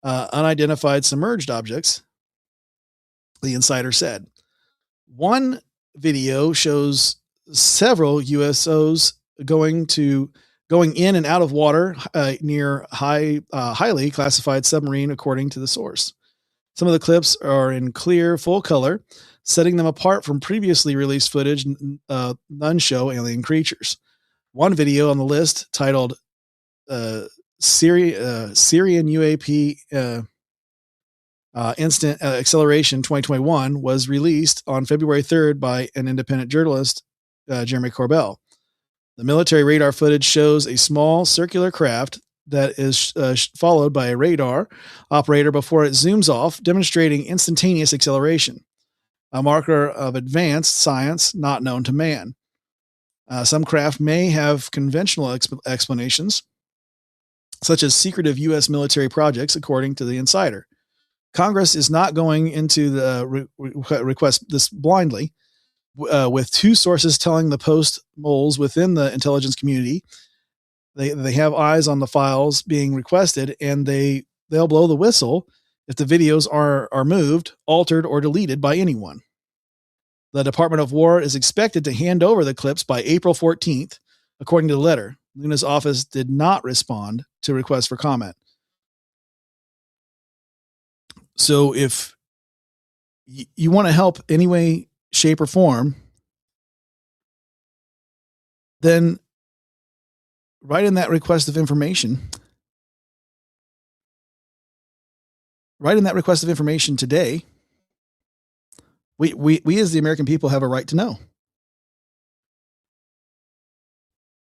unidentified submerged objects, the insider said. One video shows several USOs going in and out of water near highly classified submarine, according to the source. Some of the clips are in clear, full color, setting them apart from previously released footage. None show alien creatures. One video on the list, titled Syrian UAP Instant Acceleration 2021, was released on February 3rd by an independent journalist, Jeremy Corbell. The military radar footage shows a small circular craft that is followed by a radar operator before it zooms off, demonstrating instantaneous acceleration, a marker of advanced science not known to man. Some craft may have conventional explanations, such as secretive U.S. military projects, according to the insider. Congress is not going into the request this blindly, with two sources telling the Post moles within the intelligence community they have eyes on the files being requested, and they'll blow the whistle if the videos are moved, altered, or deleted by anyone. The Department of War is expected to hand over the clips by April 14th, according to the letter. Luna's office did not respond to requests for comment. So if you want to help any way, shape, or form, then write in that request of information. Write in that request of information today. We as the American people have a right to know.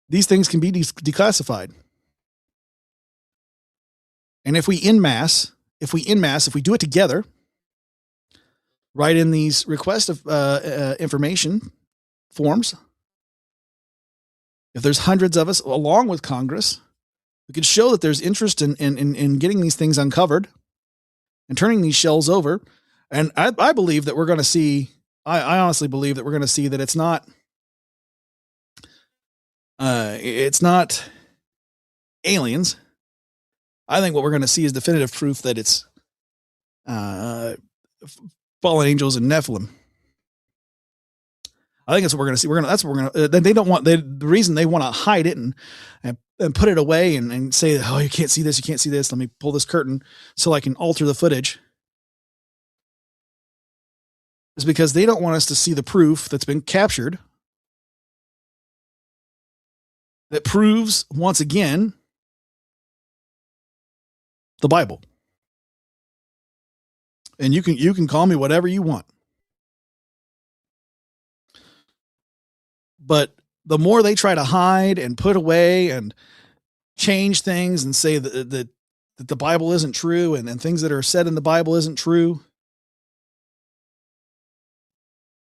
These things can be declassified. And if we do it together, write in these request of information forms. If there's hundreds of us along with Congress, we could show that there's interest in getting these things uncovered and turning these shells over. And I believe that we're going to see, I honestly believe that we're going to see that it's not aliens. I think what we're going to see is definitive proof that it's fallen angels and Nephilim. I think that's what we're going to see. That's what we're going to. They don't want. The reason they want to hide it and put it away and say, "Oh, you can't see this. You can't see this. Let me pull this curtain so I can alter the footage," is because they don't want us to see the proof that's been captured that proves once again the Bible. And you can call me whatever you want. But the more they try to hide and put away and change things and say that the Bible isn't true and things that are said in the Bible isn't true,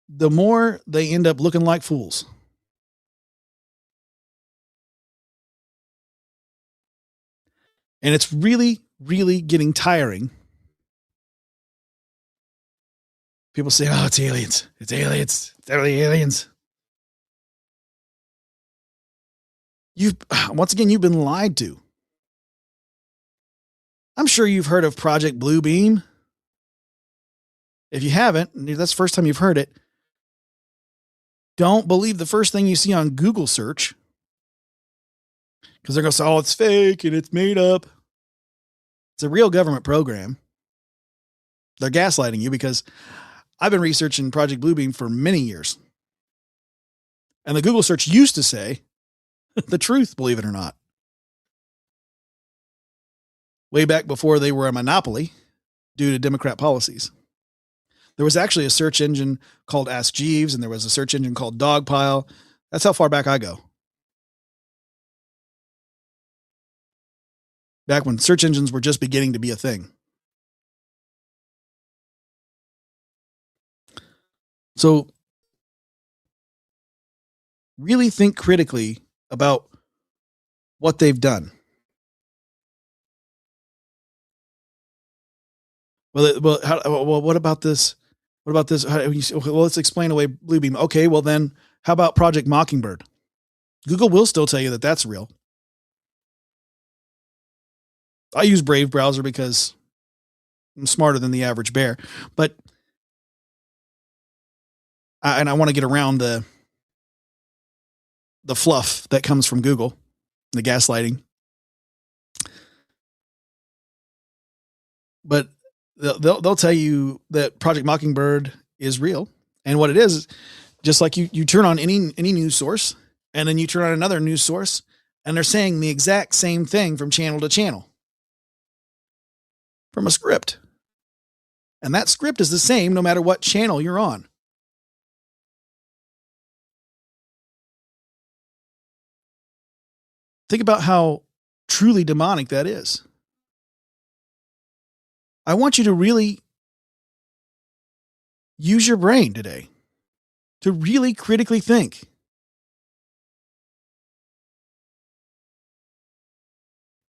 the more they end up looking like fools. And it's really, really getting tiring. People say, "Oh, it's aliens. It's aliens. It's definitely aliens." Once again, you've been lied to. I'm sure you've heard of Project Bluebeam. If you haven't, that's the first time you've heard it. Don't believe the first thing you see on Google search, because they're going to say, "Oh, it's fake and it's made up." It's a real government program. They're gaslighting you, because I've been researching Project Bluebeam for many years. And the Google search used to say the truth, believe it or not. Way back before they were a monopoly due to Democrat policies. There was actually a search engine called Ask Jeeves, and there was a search engine called Dogpile. That's how far back I go. Back when search engines were just beginning to be a thing. So really think critically about what they've done. What about this? What about this? Well, let's explain away Bluebeam. Okay, well then, how about Project Mockingbird? Google will still tell you that that's real. I use Brave browser because I'm smarter than the average bear, but I want to get around the fluff that comes from Google, the gaslighting. But they'll tell you that Project Mockingbird is real, and what it is, just like you turn on any news source, and then you turn on another news source, and they're saying the exact same thing from channel to channel, from a script, and that script is the same no matter what channel you're on. Think about how truly demonic that is. I want you to really use your brain today to really critically think.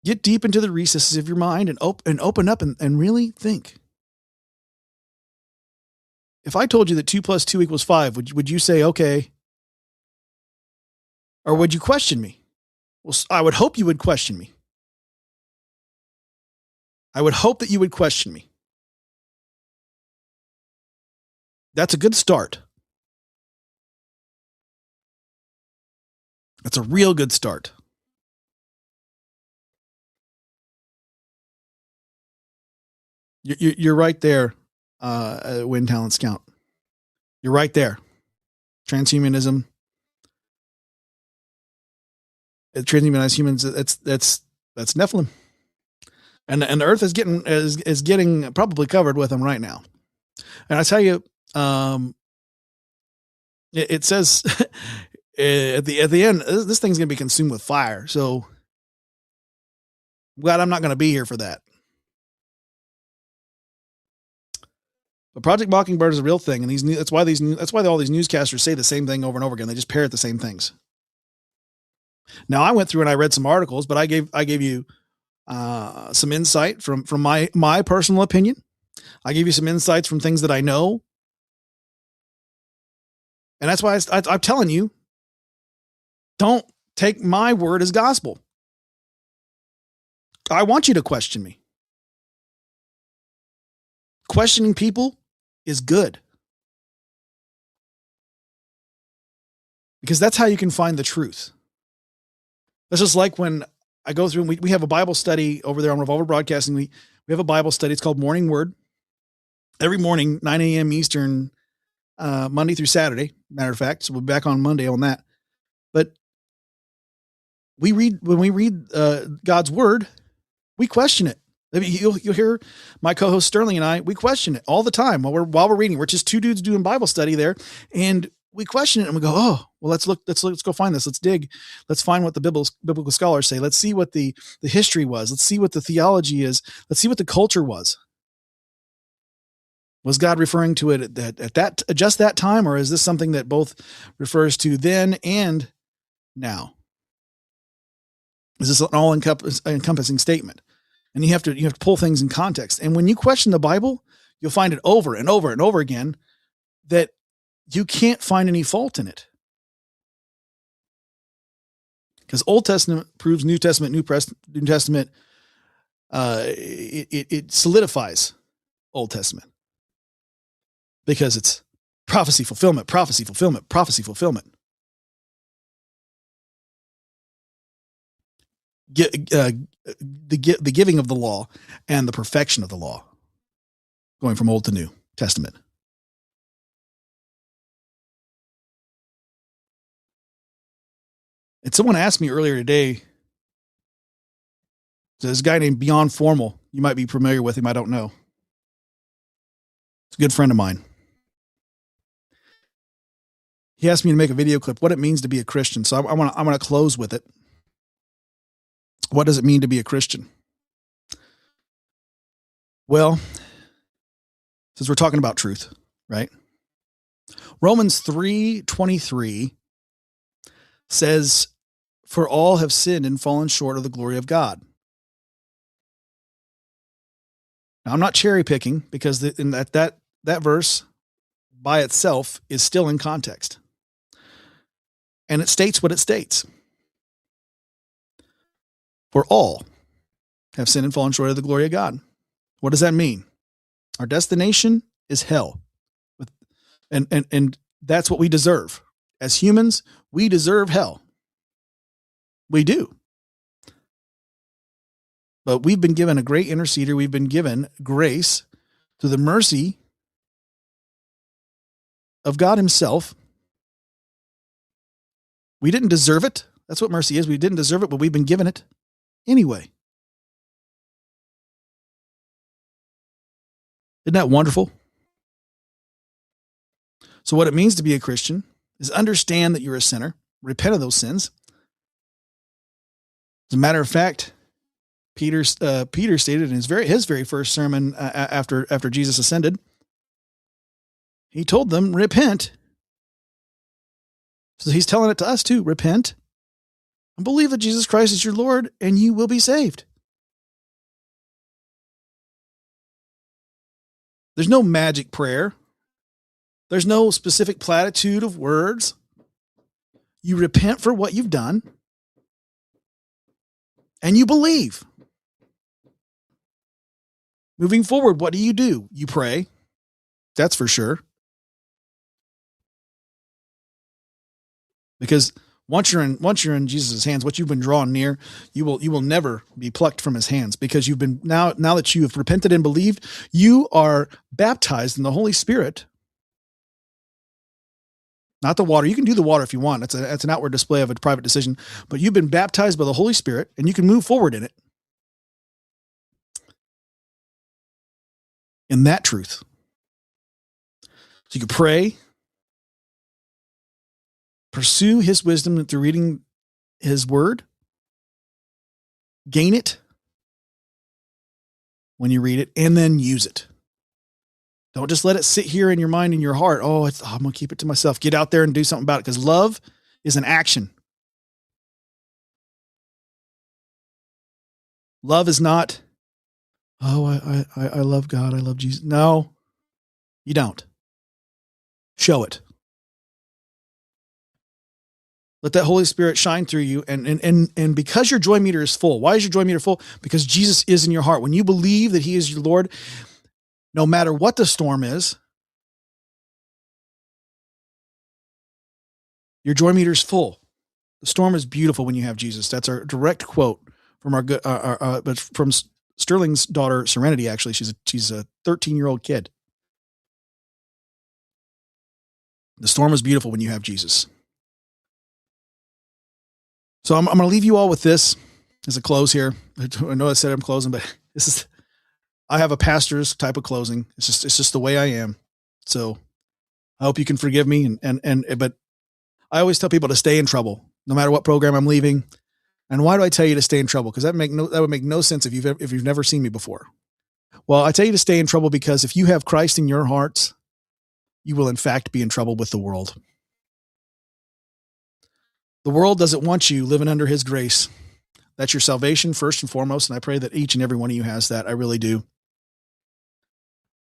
Get deep into the recesses of your mind and open up and really think. If I told you that 2 + 2 = 5, would you say, okay? Or would you question me? Well, I would hope you would question me. I would hope that you would question me. That's a good start. That's a real good start. You're right there, Wind Talent Scout. You're right there. Transhumanism. Transhumanized humans. That's Nephilim, and the Earth is getting probably covered with them right now. And I tell you, it says at the end, this thing's going to be consumed with fire. So, glad I'm not going to be here for that. But Project Mockingbird is a real thing, and that's why all these newscasters say the same thing over and over again. They just parrot the same things. Now, I went through and I read some articles, but I gave you some insight from my personal opinion. I gave you some insights from things that I know, and that's why I'm telling you, don't take my word as gospel. I want you to question me. Questioning people is good, because that's how you can find the truth. That's just like when I go through and we have a Bible study over there on Revolver Broadcasting. We have a Bible study. It's called Morning Word. Every morning, 9 a.m. Eastern, Monday through Saturday, matter of fact. So we'll be back on Monday on that. But when we read God's word, we question it. I mean, you'll hear my co-host Sterling and I, we question it all the time while we're reading. We're just two dudes doing Bible study there, and we question it and we go, oh, well, let's go find this. Let's dig. Let's find what the biblical scholars say. Let's see what the history was. Let's see what the theology is. Let's see what the culture was. Was God referring to it at just that time, or is this something that both refers to then and now? Is this an all-encompassing statement? And you have to pull things in context. And when you question the Bible, you'll find it over and over and over again that you can't find any fault in it. Because Old Testament proves New Testament, New Testament, it solidifies Old Testament. Because it's prophecy fulfillment, prophecy fulfillment, prophecy fulfillment. The giving of the law and the perfection of the law, going from Old to New Testament. And someone asked me earlier today, this guy named Beyond Formal, you might be familiar with him, I don't know. It's a good friend of mine. He asked me to make a video clip, what it means to be a Christian. So I'm going to close with it. What does it mean to be a Christian? Well, since we're talking about truth, right? Romans 3:23 says, for all have sinned and fallen short of the glory of God. Now, I'm not cherry picking because that verse by itself is still in context. And it states what it states. For all have sinned and fallen short of the glory of God. What does that mean? Our destination is hell. And that's what we deserve. As humans, we deserve hell. We do. But we've been given a great interceder. We've been given grace through the mercy of God himself. We didn't deserve it. That's what mercy is. We didn't deserve it, but we've been given it anyway. Isn't that wonderful? So what it means to be a Christian is understand that you're a sinner, repent of those sins. As a matter of fact, Peter stated in his very first sermon after Jesus ascended, he told them, repent. So he's telling it to us too, repent and believe that Jesus Christ is your Lord and you will be saved. There's no magic prayer. There's no specific platitude of words. You repent for what you've done and you believe. Moving forward, what do? You pray. That's for sure. Because once you're in Jesus' hands, what you've been drawn near, you will never be plucked from his hands, because you've been now that you have repented and believed, you are baptized in the Holy Spirit. Not the water. You can do the water if you want. That's an outward display of a private decision, but you've been baptized by the Holy Spirit and you can move forward in it. In that truth. So you can pray, pursue his wisdom through reading his word, gain it when you read it, and then use it. Don't just let it sit here in your mind and your heart. I'm going to keep it to myself. Get out there and do something about it, because love is an action. Love is not, I love God, I love Jesus. No, you don't. Show it. Let that Holy Spirit shine through you. And because your joy meter is full. Why is your joy meter full? Because Jesus is in your heart. When you believe that he is your Lord, no matter what the storm is, your joy meter is full. The storm is beautiful when you have Jesus. That's our direct quote from from Sterling's daughter, Serenity. Actually, she's a 13-year-old kid. The storm is beautiful when you have Jesus. So I'm going to leave you all with this as a close here. I know I said I'm closing, but I have a pastor's type of closing. It's just the way I am. So I hope you can forgive me. But I always tell people to stay in trouble, no matter what program I'm leaving. And why do I tell you to stay in trouble? Because that would make no sense if you've never seen me before. Well, I tell you to stay in trouble because if you have Christ in your hearts, you will in fact be in trouble with the world. The world doesn't want you living under his grace. That's your salvation first and foremost. And I pray that each and every one of you has that. I really do.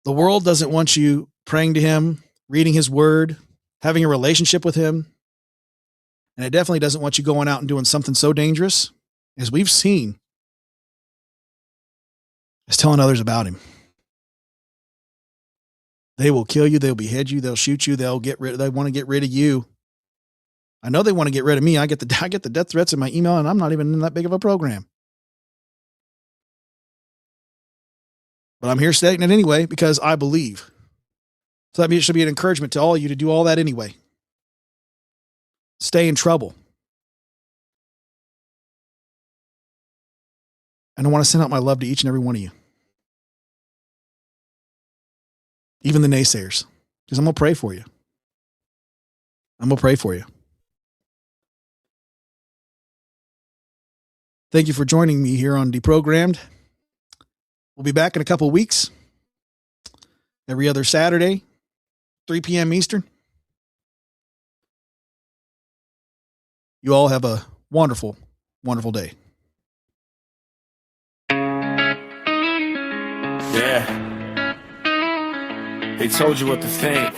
The world doesn't want you praying to him, reading his word, having a relationship with him. And it definitely doesn't want you going out and doing something so dangerous, as we've seen, as telling others about him. They will kill you. They'll behead you. They'll shoot you. They want to get rid of you. I know they want to get rid of me. I get the death threats in my email, and I'm not even in that big of a program. But I'm here stating it anyway because I believe. So that means it should be an encouragement to all of you to do all that anyway. Stay in trouble. And I want to send out my love to each and every one of you. Even the naysayers. Because I'm going to pray for you. I'm going to pray for you. Thank you for joining me here on DeProgrammed. We'll be back in a couple of weeks. Every other Saturday, 3 p.m. Eastern. You all have a wonderful, wonderful day. Yeah. They told you what to think,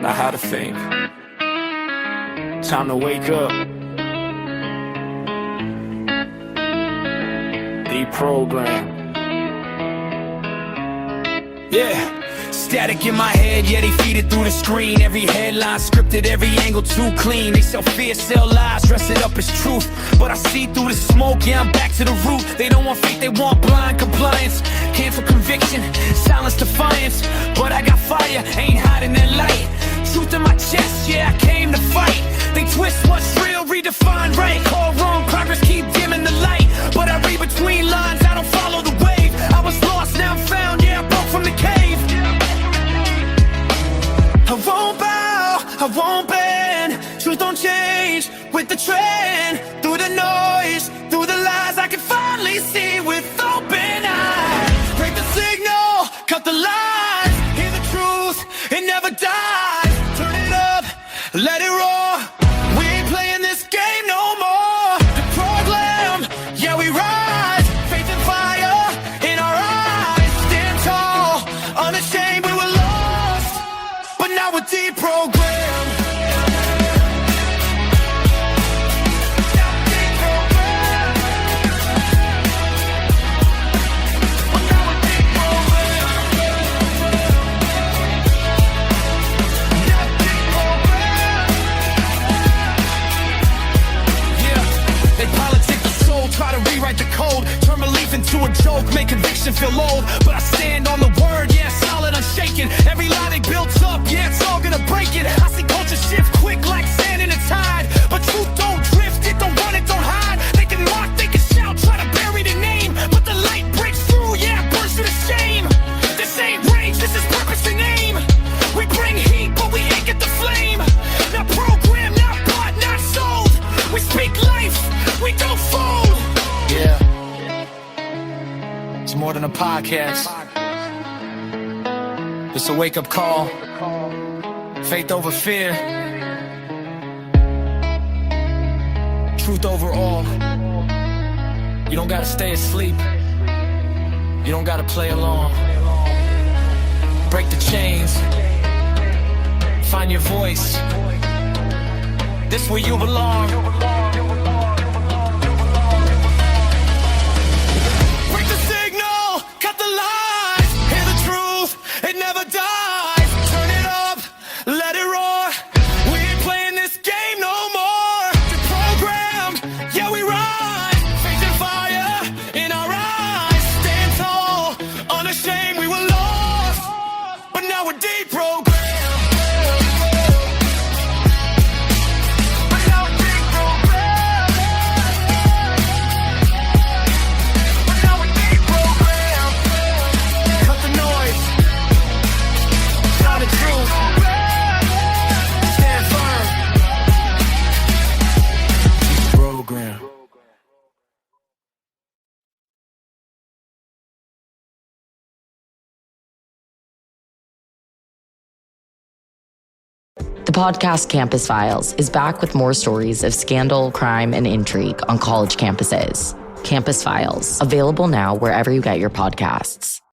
not how to think. Time to wake up. DeProgrammed. Yeah. Static in my head, yeah, they feed it through the screen. Every headline scripted, every angle too clean. They sell fear, sell lies, dress it up as truth. But I see through the smoke, yeah, I'm back to the root. They don't want faith, they want blind compliance. Cancel conviction, silence defiance. But I got fire, ain't hiding that light. Truth in my chest, yeah, I came to fight. They twist what's real, redefine right. Call wrong, progress keep dimming the light. But I read between lines, I don't follow the wave. I was lost, now I'm found, yeah, I broke from the cave. I won't bow, I won't bend. Truth don't change with the trend. Through the noise, through the lies, I can finally see with open eyes. Break the signal, cut the lies. Hear the truth, it never dies. Turn it up, let it roar. We ain't playing this game no more. DeProgrammed, yeah, we rise. Faith and fire in our eyes. Stand tall, unashamed, we were lost, but now we're deprogrammed. Try to rewrite the code, turn belief into a joke, make conviction feel old. But I stand on the word, yeah, solid, unshaken. Every lie they built up, yeah, it's all gonna break it. I see culture shift quick like sand in a tide. But truth don't drift, it don't run, it don't hide. They can mock, they can shout, try to bury the name. But the light breaks through, yeah, bursts to the shame. This ain't rage, this is purpose and aim. We bring heat, but we ain't get the flame. Not programmed, not bought, not sold. We speak life, we don't fold. Yeah, it's more than a podcast. It's a wake-up call. Faith over fear. Truth over all. You don't gotta stay asleep. You don't gotta play along. Break the chains. Find your voice. This where you belong. It never dies. Turn it up, let it roar. We ain't playing this game no more. DeProgrammed, yeah, we rise. Faith and fire in our eyes. Stand tall, unashamed, we were lost, but now we're deprogrammed. The podcast Campus Files is back with more stories of scandal, crime, and intrigue on college campuses. Campus Files, available now wherever you get your podcasts.